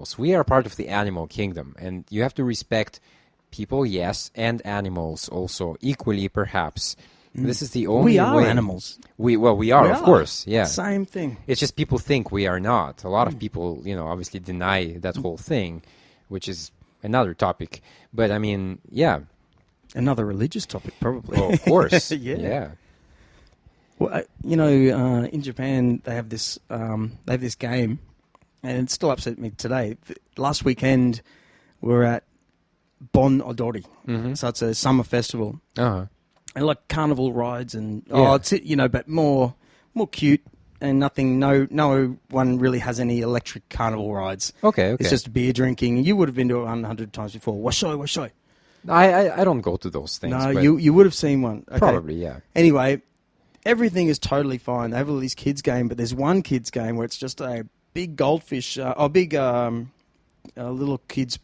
animals. We are part of the animal kingdom, and you have to respect people, yes, and animals also equally, perhaps. This is the only way. We are animals. We are, of course, yeah. Same thing. It's just people think we are not. A lot of people, obviously deny that whole thing, which is another topic. But I mean, yeah. Another religious topic, probably. Well, of course. Yeah. Well, in Japan they have this game, and it still upset me today. Last weekend we were at Bon Odori, so it's a summer festival. Uh-huh. And like carnival rides and but more cute and nothing. No one really has any electric carnival rides. Okay. It's just beer drinking. You would have been to it 100 times before. Washoi. I don't go to those things. No, but you would have seen one. Okay. Probably, yeah. Anyway, everything is totally fine. They have all these kids game, but there's one kids game where it's just a big goldfish, little kids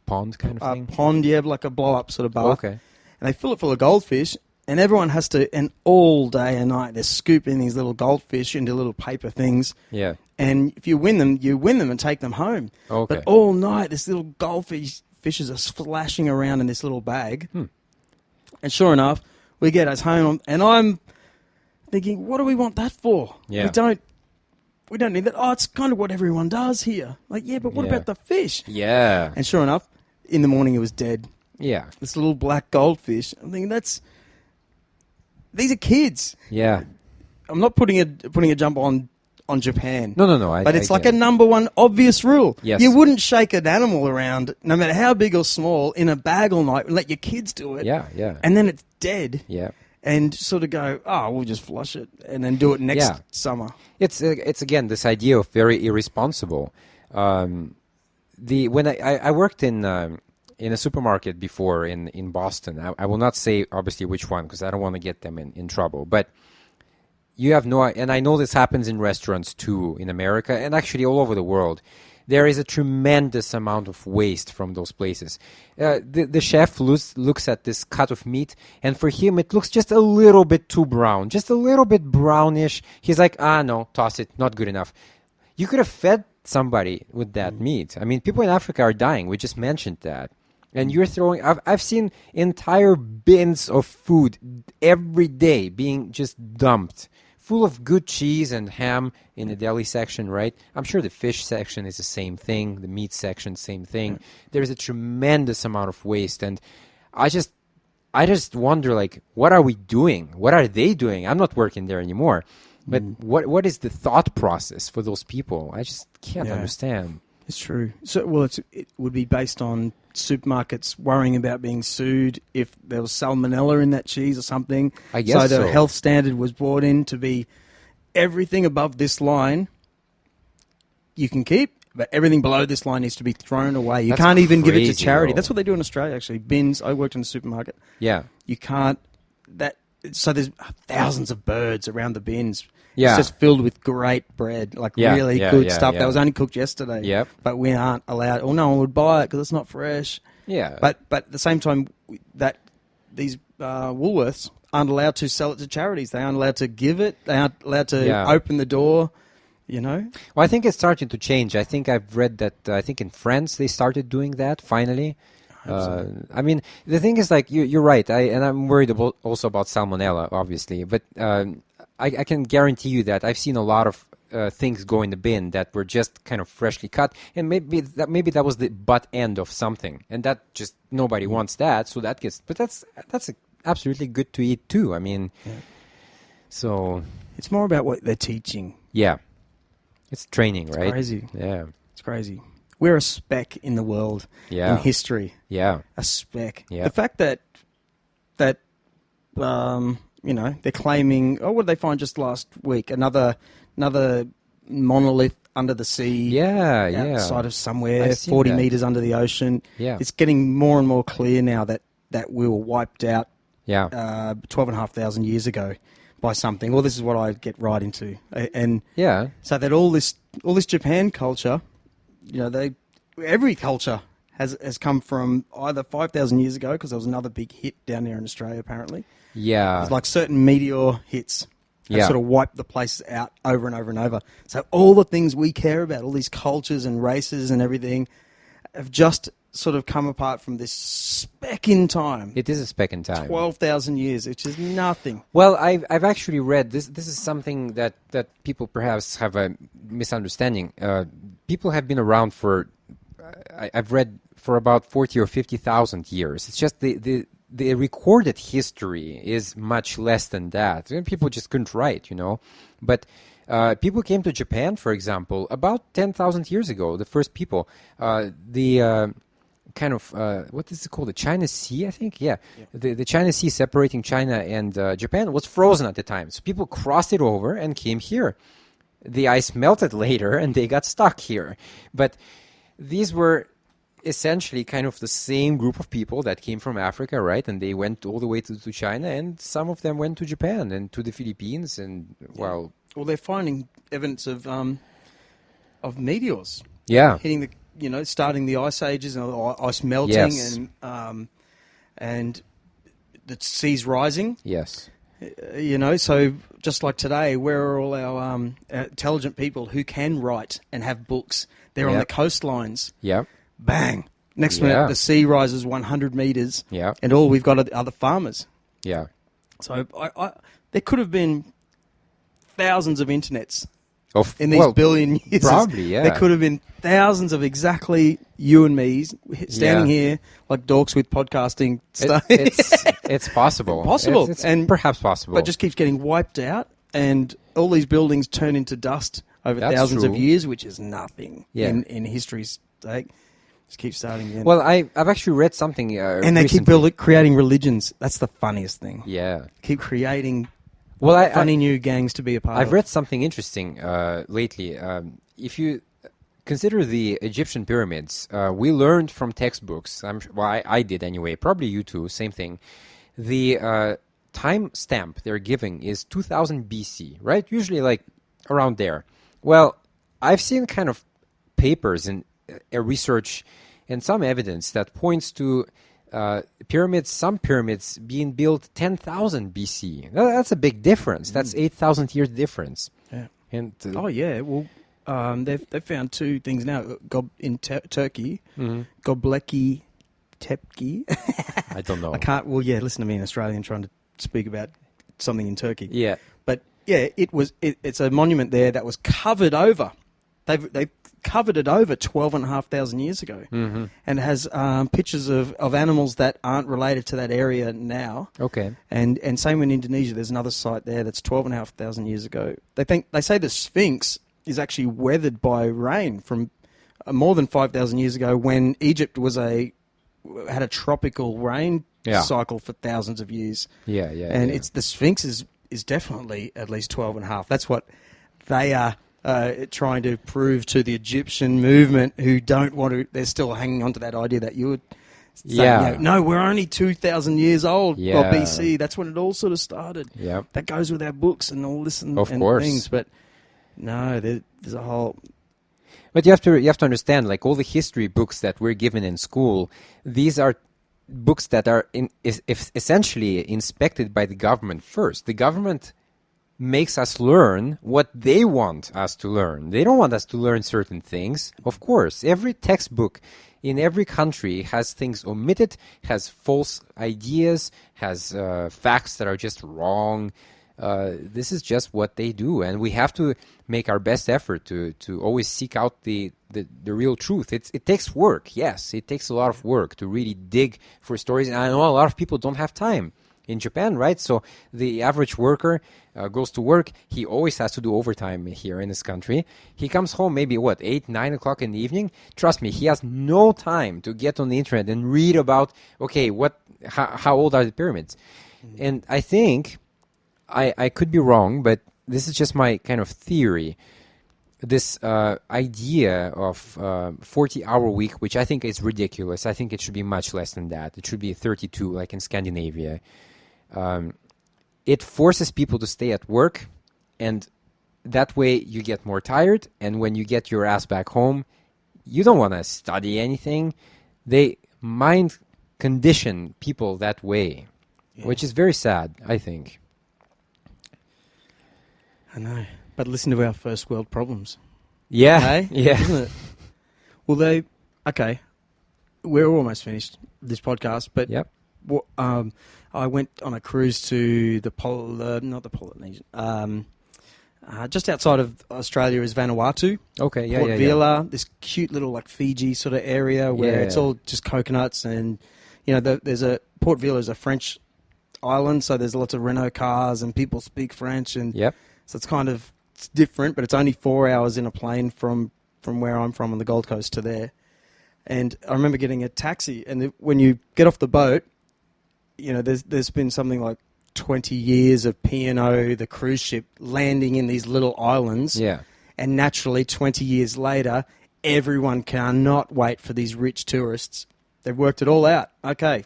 pond kind of thing. Pond, yeah, like a blow up sort of bath. Okay. And they fill it full of goldfish, and everyone has to, and all day and night, they're scooping these little goldfish into little paper things. Yeah. And if you win them and take them home. Okay. But all night, this little fishes are splashing around in this little bag. And sure enough, we get us home, and I'm thinking, what do we want that for? Yeah. We don't need that. Oh, it's kind of what everyone does here. Like, yeah, but what about the fish? Yeah. And sure enough, in the morning it was dead. Yeah. This little black goldfish. I'm thinking these are kids. Yeah. I'm not putting a jump on Japan. No. But it's like a number one obvious rule. Yes. You wouldn't shake an animal around, no matter how big or small, in a bag all night and let your kids do it. Yeah. And then it's dead. Yeah. And sort of go, we'll just flush it and then do it next summer. It's again this idea of very irresponsible. When I worked in a supermarket before in Boston, I will not say obviously which one because I don't want to get them in trouble. But you have and I know this happens in restaurants too in America and actually all over the world. There is a tremendous amount of waste from those places. The chef looks at this cut of meat, and for him it looks just a little bit too brown, just a little bit brownish. He's like, no, toss it, not good enough. You could have fed somebody with that meat. I mean, people in Africa are dying. We just mentioned that. And you're throwing... I've seen entire bins of food every day being just dumped, full of good cheese and ham in the deli section, right? I'm sure the fish section is the same thing. The meat section, same thing. Yeah. There's a tremendous amount of waste. And I just wonder, like, what are we doing? What are they doing? I'm not working there anymore. But what is the thought process for those people? I just can't understand. It's true. So, it would be based on supermarkets worrying about being sued if there was salmonella in that cheese or something. I guess so. The health standard was brought in to be everything above this line you can keep, but everything below this line needs to be thrown away. You can't even give it to charity. That's what they do in Australia, actually. Bins. I worked in a supermarket. Yeah. You can't... So there's thousands of birds around the bins. Yeah. It's just filled with great bread, really good stuff that was only cooked yesterday. Yep. But we aren't allowed, or no one would buy it because it's not fresh. Yeah. But at the same time, that these Woolworths aren't allowed to sell it to charities. They aren't allowed to give it. They aren't allowed to open the door, Well, I think it's starting to change. I think I've read that, I think in France they started doing that finally. I mean, the thing is, like, you're right, and I'm worried also about salmonella, obviously, but I can guarantee you that I've seen a lot of things go in the bin that were just kind of freshly cut, and maybe that was the butt end of something, and that just nobody wants that, so that gets. But that's absolutely good to eat too. I mean, so it's more about what they're teaching. Yeah, it's training, right? It's crazy. Yeah, it's crazy. We're a speck in the world, in history. Yeah. A speck. Yeah. The fact that they're claiming, what did they find just last week? Another monolith under the sea. Outside of somewhere, 40 meters under the ocean. Yeah. It's getting more and more clear now that we were wiped out 12,500 years ago by something. Well, this is what I get right into. And so that all this Japan culture... every culture has come from either 5,000 years ago, because there was another big hit down there in Australia, apparently. Yeah. It's like certain meteor hits. have sort of wiped the place out over and over and over. So all the things we care about, all these cultures and races and everything, have just sort of come apart from this speck in time. It is a speck in time. 12,000 years, which is nothing. Well, I've actually read this. This is something that people perhaps have a misunderstanding. People have been around for, I've read, for about 40 or 50,000 years. It's just the recorded history is much less than that. People just couldn't write, But people came to Japan, for example, about 10,000 years ago. The first people, what is it called? The China Sea, I think? Yeah. The China Sea separating China and Japan was frozen at the time. So people crossed it over and came here. The ice melted later and they got stuck here. But these were essentially kind of the same group of people that came from Africa, right? And they went all the way to China, and some of them went to Japan and to the Philippines, and well, they're finding evidence of meteors. Yeah, hitting starting the ice ages and ice melting, yes. and the seas rising. Yes, so just like today, where are all our intelligent people who can write and have books? They're on the coastlines. Yeah. Bang! Next minute, the sea rises 100 meters, and all we've got are other farmers. Yeah. So there could have been thousands of internets in these billion years. Probably, yeah. There could have been thousands of exactly you and me standing here like dorks with podcasting stuff. It's possible. Possible. It's and perhaps possible. But it just keeps getting wiped out, and all these buildings turn into dust over thousands of years, which is nothing in history's sake. Just keep starting again. Well, I've actually read something and they recently. keep creating religions. That's the funniest thing. Yeah. Keep creating funny new gangs to be a part of. I've read something interesting lately. If you consider the Egyptian pyramids, we learned from textbooks, I did anyway, probably you too, same thing. The time stamp they're giving is 2000 BC, right? Usually like around there. Well, I've seen kind of papers and research and some evidence that points to some pyramids being built 10,000 BC. That's a big difference. That's 8,000 years difference. Yeah. And well, they've found two things now. In Turkey, mm-hmm. Göbekli Tepe. I don't know. I can't. Well, listen to me, an Australian trying to speak about something in Turkey. Yeah. But it's a monument there that was covered over. They've covered it over 12,500 years ago, mm-hmm. and has pictures of animals that aren't related to that area now. Okay. And same in Indonesia. There's another site there that's 12,500 years ago. They say the Sphinx is actually weathered by rain from more than 5,000 years ago, when Egypt had a tropical rain cycle for thousands of years. Yeah. And it's the Sphinx is definitely at least 12.5. That's what they are trying to prove to the Egyptian movement, who don't want to. They're still hanging on to that idea that you would say, no, we're only 2,000 years old, or BC. That's when it all sort of started. Yeah. That goes with our books and all this and things. But no, there's a whole... But you have to understand, like all the history books that we're given in school, these are books that are essentially inspected by the government first. The government makes us learn what they want us to learn. They don't want us to learn certain things. Of course, every textbook in every country has things omitted, has false ideas, has facts that are just wrong. This is just what they do, and we have to make our best effort to always seek out the real truth. It takes work, yes. It takes a lot of work to really dig for stories, and I know a lot of people don't have time in Japan, right? So the average worker goes to work. He always has to do overtime here in this country. He comes home maybe, 8, 9 o'clock in the evening. Trust me, he has no time to get on the internet and read about, how old are the pyramids? Mm-hmm. And I think, I could be wrong, but this is just my kind of theory. This idea of 40-hour week, which I think is ridiculous. I think it should be much less than that. It should be 32, like in Scandinavia. It forces people to stay at work, and that way you get more tired, and when you get your ass back home, you don't want to study anything. They mind condition people that way, which is very sad, I think. I know. But listen to our first world problems. Yeah. Hey? Yeah. Isn't it? Well, okay. We're almost finished this podcast, but yep. I went on a cruise to not the Polynesian, just outside of Australia is Vanuatu. Okay, Port Vila, this cute little like Fiji sort of area where it's all just coconuts and, Port Vila is a French island, so there's lots of Renault cars and people speak French and so it's different, but it's only 4 hours in a plane from where I'm from on the Gold Coast to there. And I remember getting a taxi, and when you get off the boat, there's been something like 20 years of P&O, the cruise ship, landing in these little islands. Yeah. And naturally, 20 years later, everyone cannot wait for these rich tourists. They've worked it all out. Okay,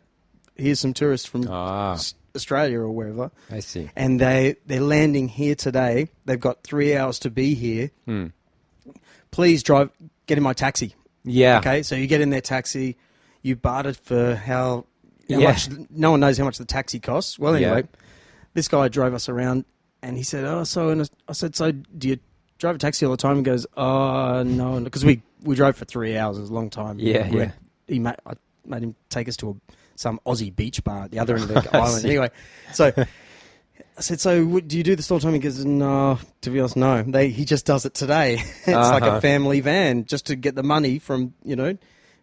here's some tourists from Australia or wherever. I see. And they're landing here today. They've got 3 hours to be here. Please get in my taxi. Yeah. Okay, so you get in their taxi, you barter for how much. No one knows how much the taxi costs. Well, anyway, this guy drove us around, and he said, I said, so do you drive a taxi all the time? He goes, no, because we drove for 3 hours. It was a long time. Yeah. I made him take us to some Aussie beach bar at the other end of the island. Anyway, so I said, so do you do this all the time? He goes, no, to be honest, no. He just does it today. It's like a family van just to get the money from,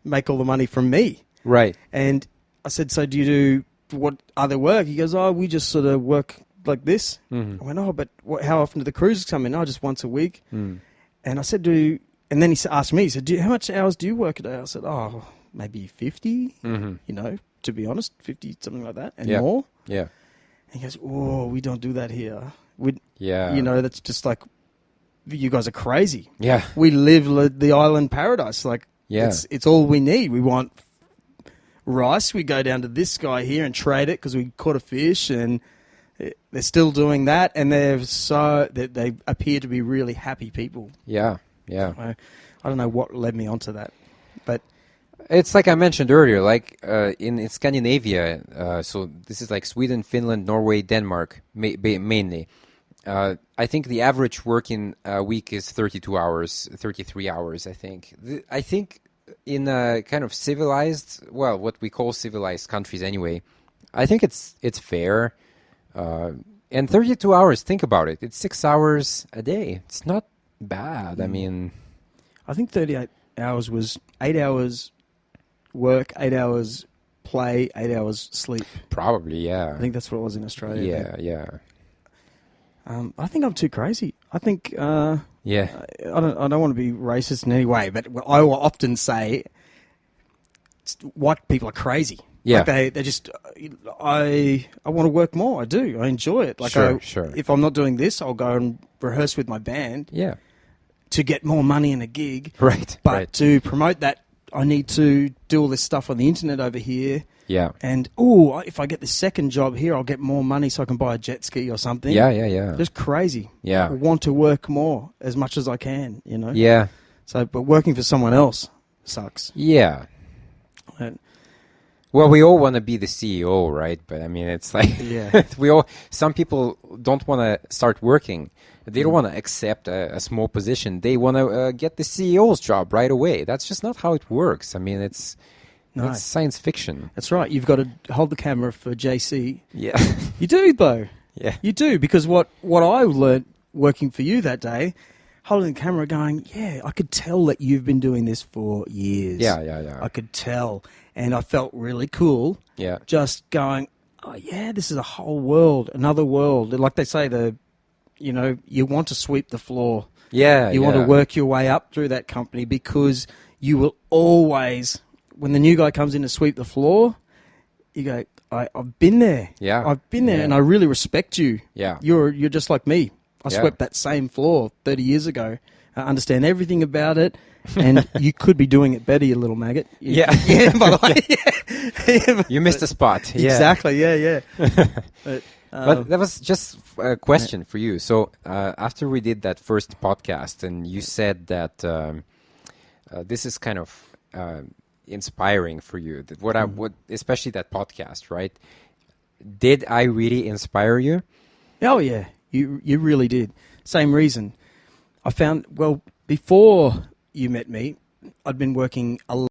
make all the money from me. Right. And I said, so do you do what other work? He goes, we just sort of work like this. I went, but how often do the cruises come in? Just once a week. And I said, and then he asked me, he said, how much hours do you work a day? I said, maybe 50, to be honest, 50, something like that, and more. Yeah. And he goes, we don't do that here. Yeah. That's just like, you guys are crazy. Yeah. We live the island paradise. Like, it's all we need. We want rice. We go down to this guy here and trade it because we caught a fish, and they're still doing that. And they appear to be really happy people. Yeah. Yeah. I don't know what led me onto that, but it's like I mentioned earlier, like in Scandinavia, so this is like Sweden, Finland, Norway, Denmark, mainly. I think the average working week is 32 hours, 33 hours, I think. I think in kind of civilized, what we call civilized countries anyway, I think it's fair. And 32 hours, think about it. It's 6 hours a day. It's not bad. I mean, I think 38 hours was 8 hours work, 8 hours play, 8 hours sleep. Probably, yeah. I think that's what it was in Australia. Yeah. I think I'm too crazy. I think, I don't want to be racist in any way, but I will often say white people are crazy. Yeah. Like they just, I want to work more. I do. I enjoy it. Like sure. If I'm not doing this, I'll go and rehearse with my band. Yeah. To get more money in a gig. Right. But to promote that, I need to do all this stuff on the internet over here. Yeah. And, if I get the second job here, I'll get more money so I can buy a jet ski or something. Yeah. Just crazy. Yeah. I want to work more as much as I can, Yeah. So, but working for someone else sucks. Yeah. Well, we all want to be the CEO, right? But I mean, it's like some people don't want to start working. They don't want to accept a small position. They want to get the CEO's job right away. That's just not how it works. I mean, it's science fiction. That's right. You've got to hold the camera for JC. Yeah. You do, though. Yeah. You do, because what I learned working for you that day, holding the camera going, I could tell that you've been doing this for years. Yeah. I could tell. And I felt really cool. Yeah. Just going, this is a whole world, another world. Like they say, you want to sweep the floor. Yeah. You want to work your way up through that company because you will always, when the new guy comes in to sweep the floor, you go, I've been there. Yeah. I've been there and I really respect you. Yeah. You're just like me. I swept that same floor 30 years ago. I understand everything about it. And you could be doing it better, you little maggot. Yeah. By the way. You missed a spot. Yeah. Exactly, yeah. But that was just a question for you. So after we did that first podcast and you said that this is kind of inspiring for you, that what especially that podcast, right? Did I really inspire you? Oh, yeah. You really did. Same reason. I found, well, before you met me, I'd been working a